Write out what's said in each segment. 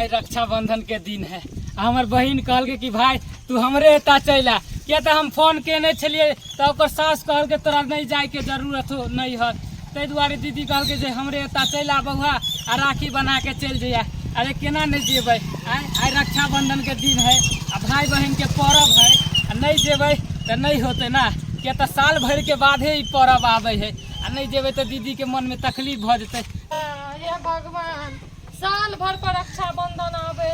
भाई रक्षाबंधन के दिन है। हमार बहन कहल कि भाई तू हमरे एता चला क्या तो हम फोन केने छलिए तो ओकर सास कहल के तोरा नहीं जाए के जरूरत हो नहीं है ते दुआरे दीदी कहल के जे हमरे एता चला बउआ आ राखी बना के चल जइया। अरे केना नहीं जेबै आई रक्षाबंधन के दिन है आ भाई बहन के पर्व है आ नहीं जेबै तो नहीं होते ना क्या तो साल भर के बाद ही पर्व आवे है आ नहीं जेबै तो दीदी के मन में तकलीफ भ जते। हे भगवान साल भर पर रक्षाबंधन आवे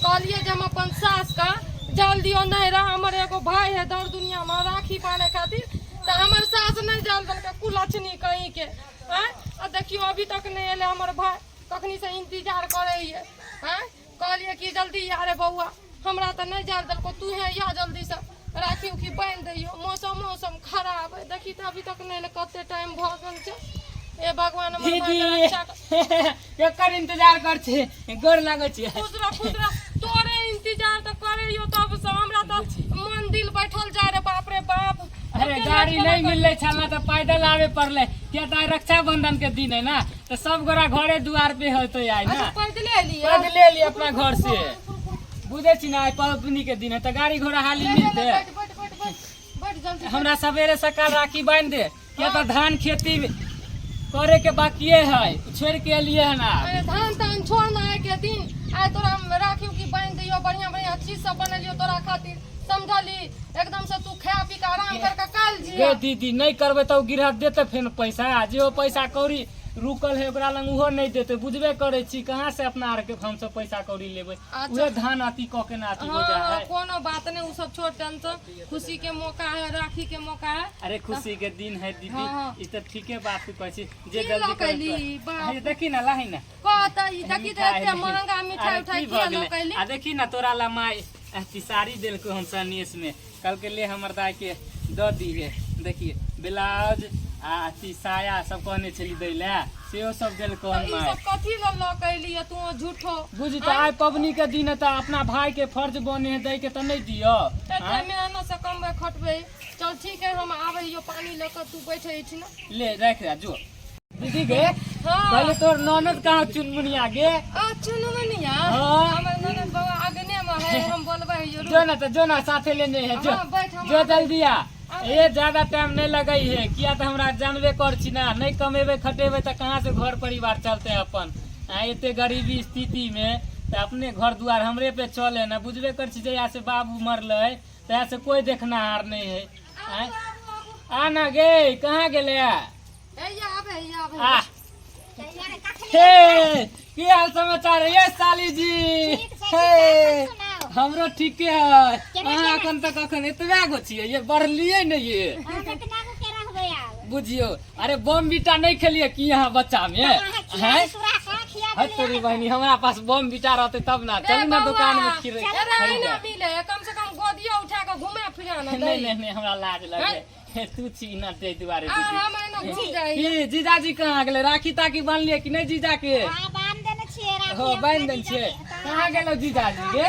कहलिए जब अपन सास का जल दियो नहीं रहा हमारे एगो भाई है दर दुनिया में राखी बांधे खातिर तो हमारे सास नहीं जल दल के कुलछनी कहीं के हैं देखियो अभी तक नहीं एले हमारे भाई कखनी से इंतजार करे है कहलिए कि जल्दी यारे बउआ हमरा तो नहीं जल दल को तू है या जल्दी से राखी उखी बांध दियो मौसम खराब है देखी तो अभी तक नहीं कते टाइम भ गल छे। ए भगवान एकर इंतजार कर छे गोर लागै छे खुदरा तोरे इंतजार तो करे यो तब से हमरा तो मन दिल बैठल जा रे बाप रे बाप। अरे गाड़ी नहीं मिलले छला तो पैदल आवे पड़ले क्या तो रक्षाबंधन के दिन है ना तो सब गोरा घरे द्वार पे होते आई ना पैदले लिए अपना घर से बुझे छी ना पबनी के दिन है तो गाड़ी घोड़ा हाली मिलते हमरा सवेरे सकाल राखी बांध दे क्या तो धान खेती करे के बाकी है छोड़ के लिए है ना धान छोड़ना है के दिन आए तोरा राखी की बांध दियो बढ़िया चीज सब बनलियो तोरा खातिर समझली एकदम से तू खा पी के आराम करके काल जी दीदी नहीं करबे तो गिरह देते फिर पैसा जो पैसा कौड़ी रुकल है ओकरा लंग उहो नहीं देते बुझबे करे छी कहां से अपना आर के हम सब पैसा कौड़ी लेबे उहे धान आती क के नाती हो जा है। कोनो बात नहीं उ सब छोड़ टेंशन खुशी के मौका है राखी के मौका है। अरे खुशी के दिन है दीदी ई त ठीके बात तू कहै छी जे गलती करली ये देखी ना लाही ना कहता ई देखी त एते महंगा मिठाई उठाई के लो कैली आ देखी ना तोरा ला माई साड़ी देल को हम सनेस में कल के ले हमर दाई के द दी है देखिए ब्लाउज आती साया सब कहने चली दैला सेहो सब देल कोन माय सब कथि ल ल कैली तू झूठो बुझी त आइ पबनी के दिन त अपना भाई के फर्ज बने है दे के त नहीं दियो एते मेहनत से कमबे खटबे चल ठीक है हम आवे यो पानी लेकर तू बैठे छी ना ले रख जो दीदी गे पहले तोर ननद कहां चुनमुनिया गे चुनमुनिया हमर ननद बाबा आगने में है हम बोलबे जो ना साथे लेने है जो जल्दी आ ये ज्यादा टाइम नहीं लगई है किया तो हमरा जानबे कर छी ना नहीं कमेबे खटेबे तो कहाँ से घर परिवार चलते अपन इतने गरीबी स्थिति में तो अपने घर द्वार हमरे पे चले ना बुझबे कर छी जया से बाबू मरले तया से कोई देखना हार नहीं है आ ना गे कहाँ गेले की हाल समाचार है साली जी हमरो ठीक है अखन तक अखन एतबे गो छियै ये बढ़लिए नहीं ये बुझियो। अरे बम बीटा नहीं खेलिए कि यहाँ बच्चा में है तोरी बहनी हमारा पास बम बीटा रहते तब ना चल ना दुकान में खीरे कम से कम गोदिया उठा के घूमे फिरे ना नहीं हमरा लाज लगे तू छी ना दे दुआरे दीदी जीजाजी कहाँ गेले राखी ताकी बांध लिए कि नहीं जीजा के हो बांध देन छे कहाँ गेलो जीजाजी गे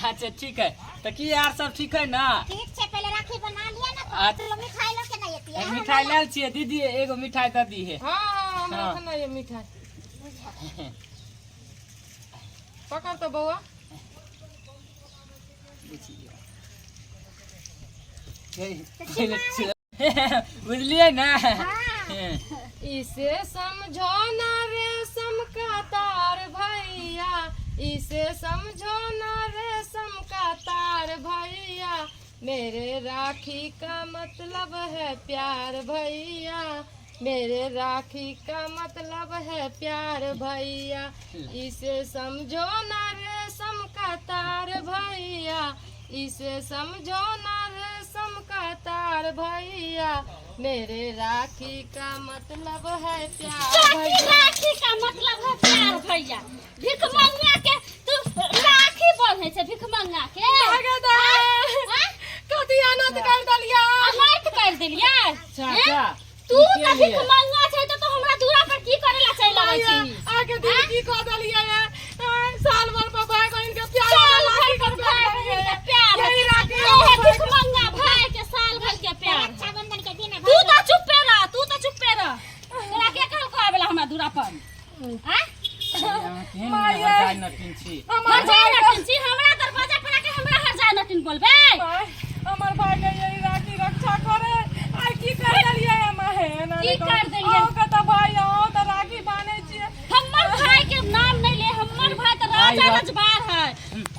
अच्छा ठीक है तो की यार सब ठीक है ना ठीक छे पहले राखी बना लिया ना तो मिठाई लो के नहीं आती है मिठाई लाल छिए दीदी एगो मिठाई द दी है हां हमरा खाना ये मिठाई पकड़ तो बउआ बुझलिए ना इसे समझो ना रेशम का तार भैया इसे समझो ना रेशम का तार भैया मेरे राखी का मतलब है प्यार भैया मेरे राखी का मतलब है प्यार भैया इसे समझो ना रेशम का तार भैया इसे समझो ना रेशम का तार भैया मेरे राखी का मतलब है प्यार भैया राखी का मतलब है प्यार भैया भिख मंगा के तू राखी बांधे छे भिख मंगा के कथि अनंत कर दलिया अनंत कर दिलिया चाचा तू तो भिख मंगा छे तो हमरा दूरा पर की करेला चल आवे छी आके दी की कह दलिया साल भर पर भाई बहन के प्यार साल भर पर भाई बहन के प्यार यही राखी भिख मंगा भाई के साल भर के प्यार रक्षाबंधन के दिन तू तो चुप्पे रह तोरा के कहल को आवेला हमरा दूरा पर हैं केहन माय हर जाय नटिन छी हर जाय नटिन छी हमरा दरवाजा पर आके हमरा हर जाय नटिन बोलबे हमर भाई के यही राखी रक्षा करे आ की कर देलिए माहे ना की कर देलिए ओ के त भाई आओ त राखी बांधे छिए हमर भाई के नाम नहीं ले हमर भाई त राजा रजबार है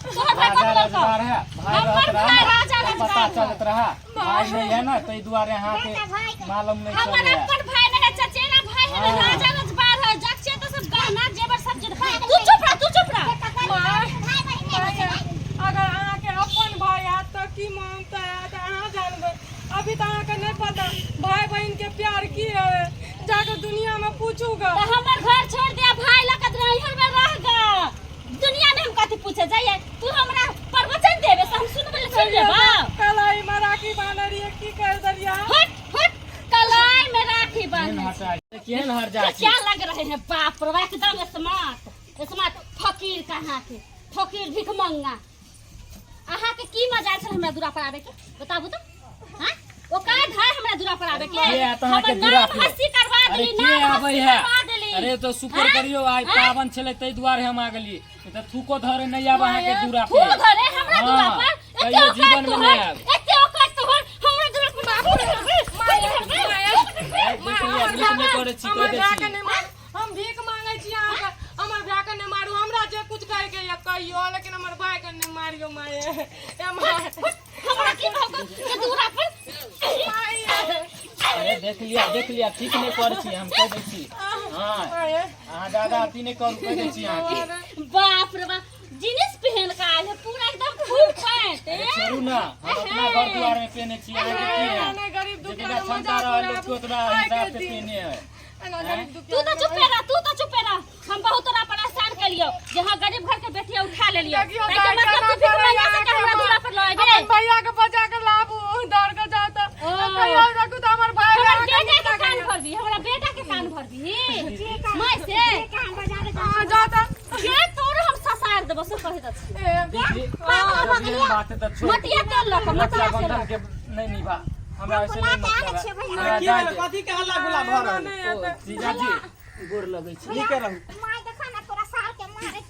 तोहर भाई कौन रजबार है भाई हमर भाई राजा पता रजबार चलत रहा भाई नहीं है ना तई दुआरे यहाँ के मालूम नहीं हमर चले अपन भाई नहीं है चचेरा भाई है राजा रजबार है जाके तो सब गहना जेवर सब तू चुप रह अगर अहाँ के अपन भाई है त की मानता है त अहाँ जानबे अभी त अहाँ के नहीं पता भाई बहन के प्यार की है जाके दुनिया में पूछूगा तो हमर घर छोड़ दिया भाई लगत रहियर में रहगा दुनिया में हम कथि पूछे जाइए तू हमरा प्रवचन देबे से हम सुनबे सुन लेबा कलाई में राखी बांध रही है की कर दलिया हट कलाई में राखी बांध केहन हर जाय छी क्या लग रहे हैं बाप रे एकदम स्मार्ट फकीर कहाँ के फकीर भिख मंगा अहाँ के की मजा छल हमरा दूरा पर आवे के बताबू तो हां ओ का है हमरा दूरा पर आवे के ये आता के दूरा पे हंसी करवा अरे देली के ना आबै है अरे तो शुक्र करियो आई पावन छले तई दुआरे हम आ गेली त थूको धरे नहीं आब अहाँ के दूरा पे तू धरे हमरा दूरा पर कहियो जीवन में नहीं आब एते औकात तोहर हमरा दूरा पर हम भीख मांगे छी अहाँ के हमर भाई के नहीं मारू हमरा जे कुछ कह के या कहियो लेकिन हमर भाई के नहीं मारियो माए ए माए हमरा की भगो के दूरा पर अरे देख लिया ठीक नहीं कर छी हम कह दै छी हां अहाँ ज्यादा अति नहीं करू कह दै छी अहाँ के बाप रे बाप जीन्स पहन के आले पूरा एकदम फुल पैंट छोड़ू ना हम अपना घर द्वार में पहने छी अहाँ के की है नहीं गरीब दुख जितना क्षमता रहा लोग को उतना हिसाब से पहने है तू तो चुप रह हम बहुत तोरा परेशान के लियो जहां गरीब घर के बेटिया उठा ले लियो ताकि मतलब तू फिर मंगा से हमरा दूरा पर लए गे भैया के बचा के लाबू दौड़ के जाता कहियो रखू त हमर भाई हमरा बेटा के कान भर दी हमरा बेटा के कान भर दी मैं से कान बजा के जाता के तोर हम ससार देबो से कहि दछ बात तो छोड़ मटिया तेल लक मटिया बंधन के नहीं निभा हमरा ऐसे नहीं मतलब की कथी के हल्ला गुला भ रहल जीजा जी गोर लगै छी नीक रहू माय देखा ना तोरा सार के मारे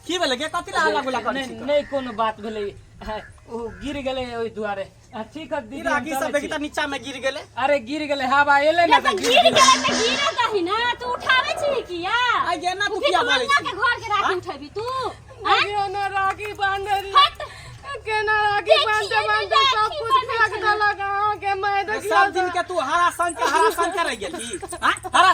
की भेलै के कथी हल्ला गुला करै छी नहीं कोनो बात भेलै ओ गिर गेलै ओइ दुआरे ठीक है दीदी रागी सब देखि त नीचा में गिर गेलै अरे गिर गेलै हवा एले ना गिर गेलै त गिरे दही ना तू उठावे छी किया आ गे ना तू फिर किया मारै मंगा छी के घर के राखी उठेबी तू कहियो ना राखी बांध रही हट केना राखी बांधते बांधते सब कुछ फेंक देलक अहाँ के मैं देखियो सब दिन के तू हरा संग के रह गेली हां हरा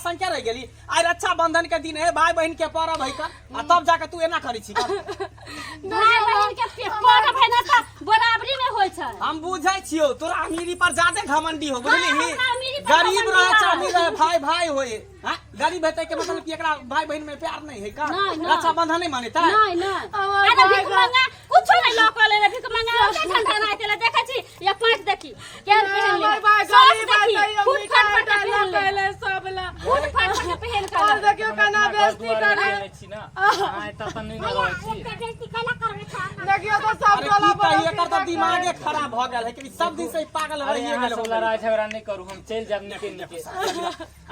संग के रह गेली आइ रक्षाबंधन के दिन है भाई बहन के पर्व है का आ तब जाके तू एना करै छी भाई बहन के पर्व है ना त बराबरी में होय छै हम बुझै छियो तोरा अमीरी पर ज्यादा घमंडी हो बुझली हमरा अमीरी पर गरीब घमंडी रहे ना चामी रहे भाई भाई होए हां गरीब हेतै के मतलब कि एकरा भाई बहन में प्यार नहीं है का नहीं। रक्षाबंधन नहीं माने ता नहीं हमार अरे भाई भिख मंगा कुछ नहीं लोक ले भिख मंगा ओते ठंडा ना तेला देखै छी या पांच देखी के पहन ले हमर भाई सब गरीब है देखी तो फुट फट मिठाई के डाला पहन ले पहले सब ला फुट फट के पहन के और देखियो केना बेइज्जती करे छी ना हां त त नहीं लगै छी बेइज्जती कला करबे छ देखियो तो सब अरे टोला की कहिए एकर त दिमागे खराब भ गेल है कि सब दिन से पागल अरे रहिए यहाँ गेल सब लड़ाई झगड़ा नहीं करू हम चल जाब निके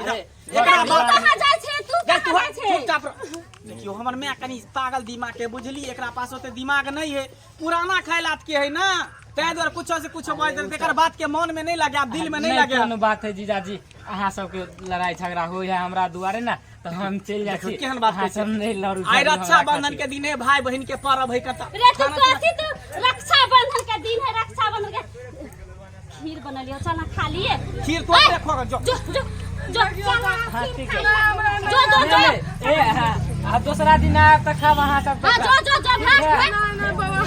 अरे एकरा बात कहां जाय छै तू जा तू कहां छै चुपचाप रह। देखियो हमर माय कनी पागल दिमाग के बुझली एकरा पास ओते दिमाग नहीं है पुराना ख्यालात के है ना तै द्वारा कुछो से कुछो बात एकर बात के मन में नहीं लगे आप दिल में नहीं लगे कोनो बात है जीजाजी अहाँ सबके लड़ाई झगड़ा होय है हमरा दुआरे ना तो हम चल जाय छी केहन बात अहाँ कहै सब नहीं लड़ू आई रक्षाबंधन के दिन है भाई बहन के पर्व है कता रे तू कथी तू रक्षाबंधन के दिन है रक्षाबंधन के खीर बनलियो चल ना खा लिए खीर तो देखो जो जो चल हाँ, ठीक है। जो ए हां दूसरा दिन आब त खाब अहाँ सब हां जो भाग ना ना बाबा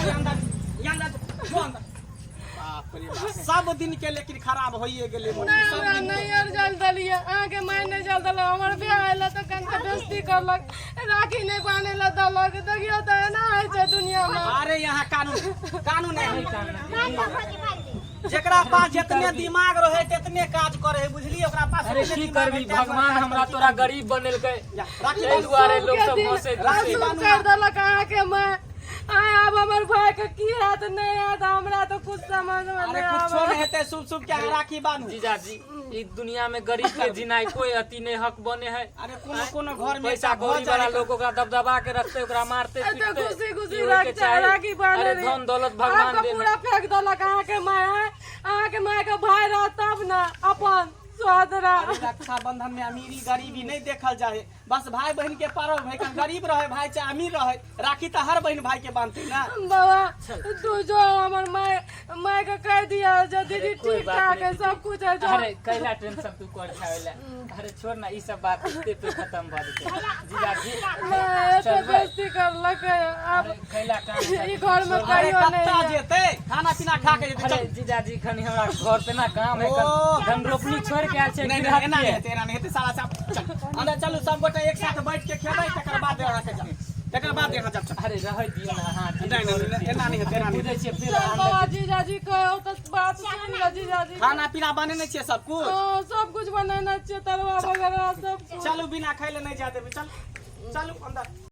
बाप रे बाप। सब दिन के लेकिन खराब होइए गेले सब हमरा दिन नहीं और जल दलिए आके मैं नहीं जल दल हमर बियाह आइला तो कन के दोस्ती करलक राखी नहीं बांधे ला दलक देखियो त ना है छै दुनिया में अरे यहाँ कानून है जेकरा पास जितने दिमाग रहे तितने काज करे है बुझली ओकरा पास अरे उतने की दिमाग करबी है, भगवान हमरा तोरा गरीब बनेलकै राखी एहि दुआरे लोग सब के हंसे दिन कर दलक आके मैं अब हमर भाई के की हैत नहीं हैत हमरा तो कुछ समझ में अरे नहीं कुछो आवे। नहीं हेते, शुभ शुभ के राखी बांधू। जीजाजी इस दुनिया में गरीब के जिनाई कोई अति नहीं हक बने है। अरे कोनो कोनो घर में पैसा कौड़ी वाला लोग ओकरा दबदबा के रखते, ओकरा मारते तो पीटते। खुशी खुशी ई होय के चाही। राखी बांधे अरे रही। धन दौलत भगवान आपका देने। पूरा फेंक देलक अहाँ के माय है, अहाँ के माय के भाई रह तब ना अपन सोदरा। अरे रक्षाबंधन में अमीरी गरीबी नहीं देखल जाए, बस भाई बहन के पर्व है। गरीब रहे भाई चाहे अमीर रहे, राखी तो हर बहन भाई के बांधती ना। बाबा तू जो हमर माय के कह दिया जो दीदी कोई ठीक बात ठाक नहीं। है सब कुछ है जो। अरे कैला टेंशन तू कर खावेला। अरे छोड़ ना ई सब बात इतने पे खत्म भ जेते। जीजाजी मैं तो चल भाई। बेइज्जती करलक है अब अरे कैला काम ई घर में अरे कहियो नहीं कत्ता है। जेते खाना पीना खा के जेते। अरे चल। जीजाजी खनी हमरा घर पे ना काम है। ओ। धन रोपनी छोड़ के आल छे। नहीं नहीं एना नहीं हेते, एना नहीं हेते साला सब। चल अंदर चलू सब गोटे एक साथ बैठ के खेबै, तकर बाद यहाँ के जाब, तकर बाद यहाँ जाब। चल। अरे रह दियो ना। हां नहीं नहीं एना नहीं हेते, एना नहीं बुझे हेते। छे फिर चल बाबा जीजाजी कहो तो बात सुन ले जीजाजी। खाना पीना बनेने छियै सब कुछ। सब कुछ बनाना चाहिए तलवा वगैरह सब कुछ। चलू बिना खैले नहीं जा देबै। चल चलू अंदर।